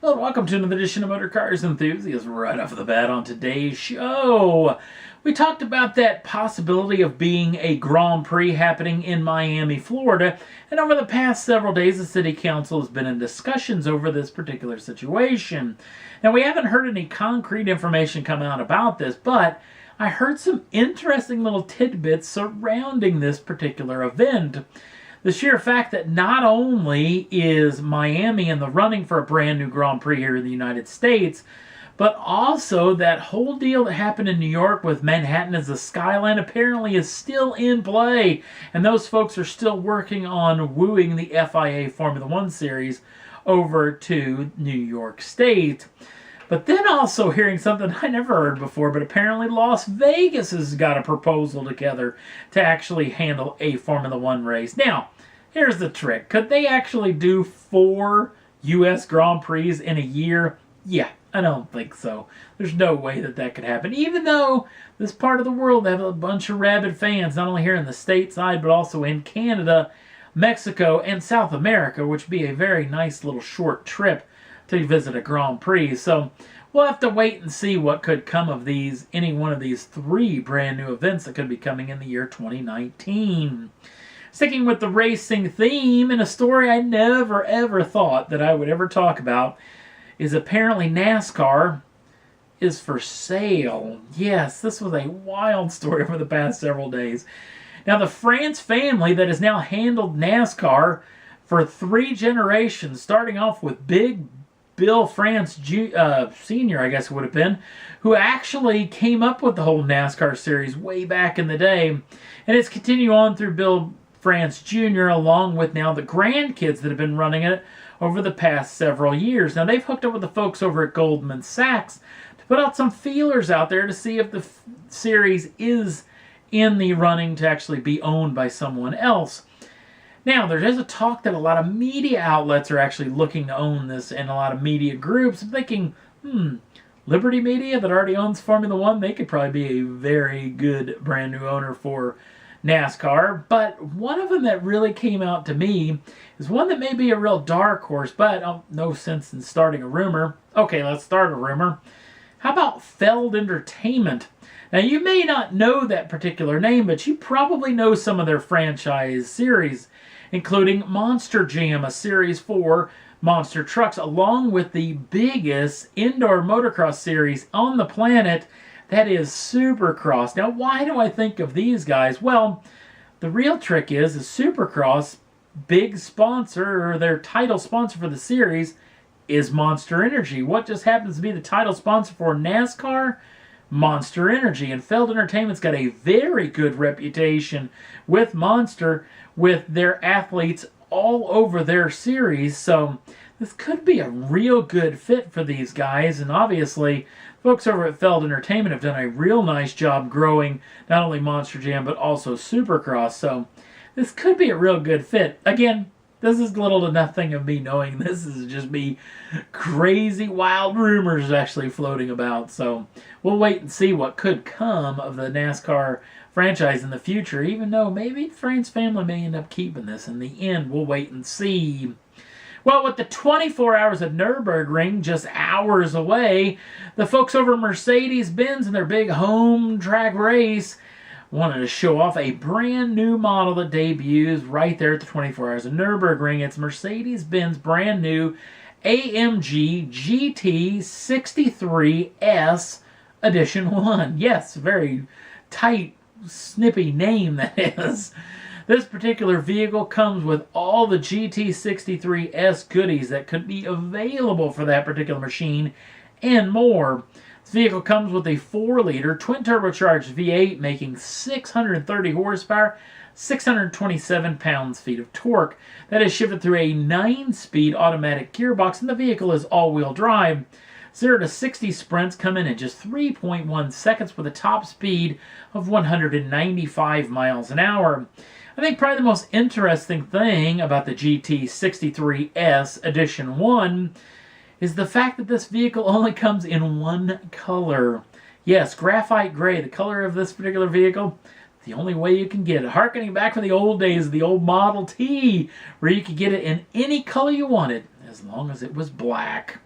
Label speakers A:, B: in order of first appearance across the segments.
A: Well, welcome to another edition of Motor Cars Enthusiasts. Right off the bat on today's show, we talked about that possibility of being a Grand Prix happening in Miami, Florida, and over the past several days, the City Council has been in discussions over this particular situation. Now, we haven't heard any concrete information come out about this, but I heard some interesting little tidbits surrounding this particular event. The sheer fact that not only is Miami in the running for a brand new Grand Prix here in the United States, but also that whole deal that happened in New York with Manhattan as the skyline apparently is still in play. And those folks are still working on wooing the FIA Formula One series over to New York State. But then also hearing something I never heard before, but apparently Las Vegas has got a proposal together to actually handle a Formula One race. Now, here's the trick. Could they actually do 4 U.S. Grand Prix in a year? Yeah, I don't think so. There's no way that that could happen. Even though this part of the world have a bunch of rabid fans, not only here in the stateside, but also in Canada, Mexico, and South America, which would be a very nice little short trip to visit a Grand Prix. So we'll have to wait and see what could come of any one of these 3 brand new events that could be coming in the year 2019. Sticking with the racing theme, and a story I never ever thought that I would ever talk about, is apparently NASCAR is for sale. Yes, this was a wild story over the past several days. Now, the France family that has now handled NASCAR for 3 generations, starting off with Big Bill France Sr., I guess it would have been, who actually came up with the whole NASCAR series way back in the day. And it's continued on through Bill France Jr., along with now the grandkids that have been running it over the past several years. Now, they've hooked up with the folks over at Goldman Sachs to put out some feelers out there to see if the series is in the running to actually be owned by someone else. Now, there is a talk that a lot of media outlets are actually looking to own this, and a lot of media groups. I'm thinking, Liberty Media that already owns Formula One, they could probably be a very good brand new owner for NASCAR. But one of them that really came out to me is one that may be a real dark horse, but no sense in starting a rumor. Okay, let's start a rumor. How about Feld Entertainment? Now, you may not know that particular name, but you probably know some of their franchise series, including Monster Jam, a Series 4 monster trucks, along with the biggest indoor motocross series on the planet, that is Supercross. Now, why do I think of these guys? Well, the real trick is Supercross, big sponsor, or their title sponsor for the series, is Monster Energy. What just happens to be the title sponsor for NASCAR? Monster Energy. And Feld Entertainment's got a very good reputation with Monster, with their athletes all over their series. So this could be a real good fit for these guys. And obviously, folks over at Feld Entertainment have done a real nice job growing not only Monster Jam, but also Supercross. So this could be a real good fit. Again, this is little to nothing of me knowing. This is just me crazy, wild rumors actually floating about. So we'll wait and see what could come of the NASCAR franchise in the future, even though maybe the France family may end up keeping this. In the end, we'll wait and see. Well, with the 24 hours of Nürburgring just hours away, the folks over at Mercedes-Benz and their big home track race wanted to show off a brand new model that debuts right there at the 24 Hours of Nürburgring. It's Mercedes-Benz brand new AMG GT63S Edition 1. Yes, very tight, snippy name that is. This particular vehicle comes with all the GT63S goodies that could be available for that particular machine and more. This vehicle comes with a 4-liter twin-turbocharged V8 making 630 horsepower, 627 pounds-feet of torque. That is shifted through a 9-speed automatic gearbox, and the vehicle is all-wheel drive. 0 to 60 sprints come in just 3.1 seconds with a top speed of 195 miles an hour. I think probably the most interesting thing about the GT63S Edition 1 is the fact that this vehicle only comes in one color. Yes, graphite gray, the color of this particular vehicle, the only way you can get it. Harkening back to the old days of the old Model T, where you could get it in any color you wanted, as long as it was black.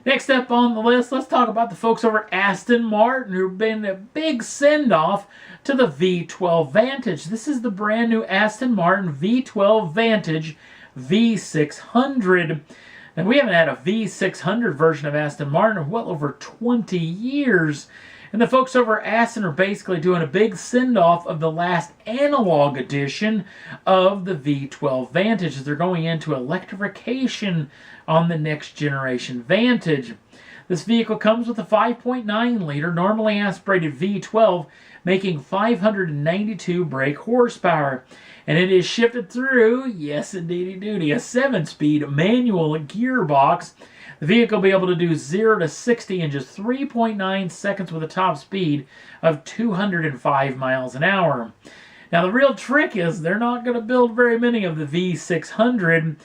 A: Next up on the list, let's talk about the folks over at Aston Martin who've been a big send-off to the V12 Vantage. This is the brand new Aston Martin V12 Vantage V600. And we haven't had a V600 version of Aston Martin in well over 20 years. And the folks over at Aston are basically doing a big send-off of the last analog edition of the V12 Vantage as they're going into electrification on the next generation Vantage. This vehicle comes with a 5.9-liter normally aspirated V12 making 592 brake horsepower. And it is shifted through, yes indeedy doody, a 7-speed manual gearbox. The vehicle will be able to do 0 to 60 in just 3.9 seconds with a top speed of 205 miles an hour. Now the real trick is they're not going to build very many of the V600.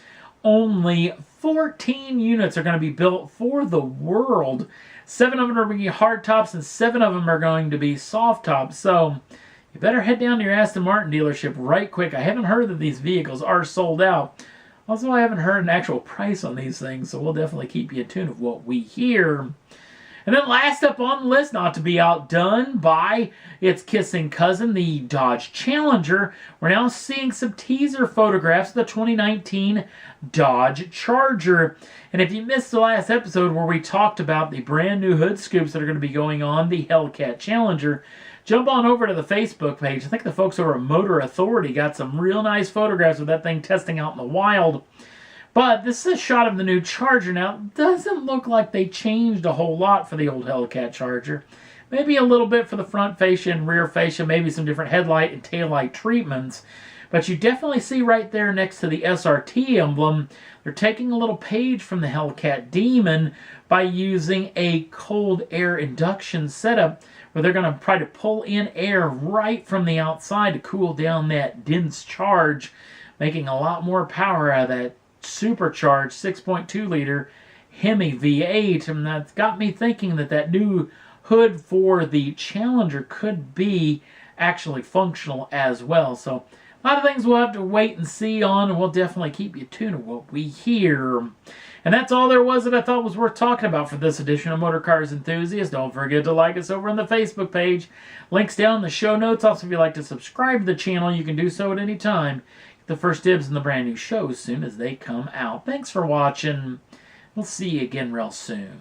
A: Only 14 units are going to be built for the world. 7 of them are going to be hard tops and 7 of them are going to be soft tops. So you better head down to your Aston Martin dealership right quick. I haven't heard that these vehicles are sold out. Also, I haven't heard an actual price on these things, so we'll definitely keep you in tune of what we hear. And then last up on the list, not to be outdone by its kissing cousin, the Dodge Challenger, we're now seeing some teaser photographs of the 2019 Dodge Charger. And if you missed the last episode where we talked about the brand new hood scoops that are going to be going on the Hellcat Challenger, jump on over to the Facebook page. I think the folks over at Motor Authority got some real nice photographs of that thing testing out in the wild. But this is a shot of the new Charger. Now, it doesn't look like they changed a whole lot for the old Hellcat Charger. Maybe a little bit for the front fascia and rear fascia, maybe some different headlight and taillight treatments. But you definitely see right there next to the SRT emblem, they're taking a little page from the Hellcat Demon by using a cold air induction setup where they're going to try to pull in air right from the outside to cool down that dense charge, making a lot more power out of that supercharged 6.2-liter Hemi V8. And that's got me thinking that that new hood for the Challenger could be actually functional as well. So a lot of things we'll have to wait and see on, and we'll definitely keep you tuned to what we hear. And that's all there was that I thought was worth talking about for this edition of Motor Cars Enthusiast. Don't forget to like us over on the Facebook page. Links down in the show notes. Also, if you'd like to subscribe to the channel, you can do so at any time. Get the first dibs on the brand new shows as soon as they come out. Thanks for watching. We'll see you again real soon.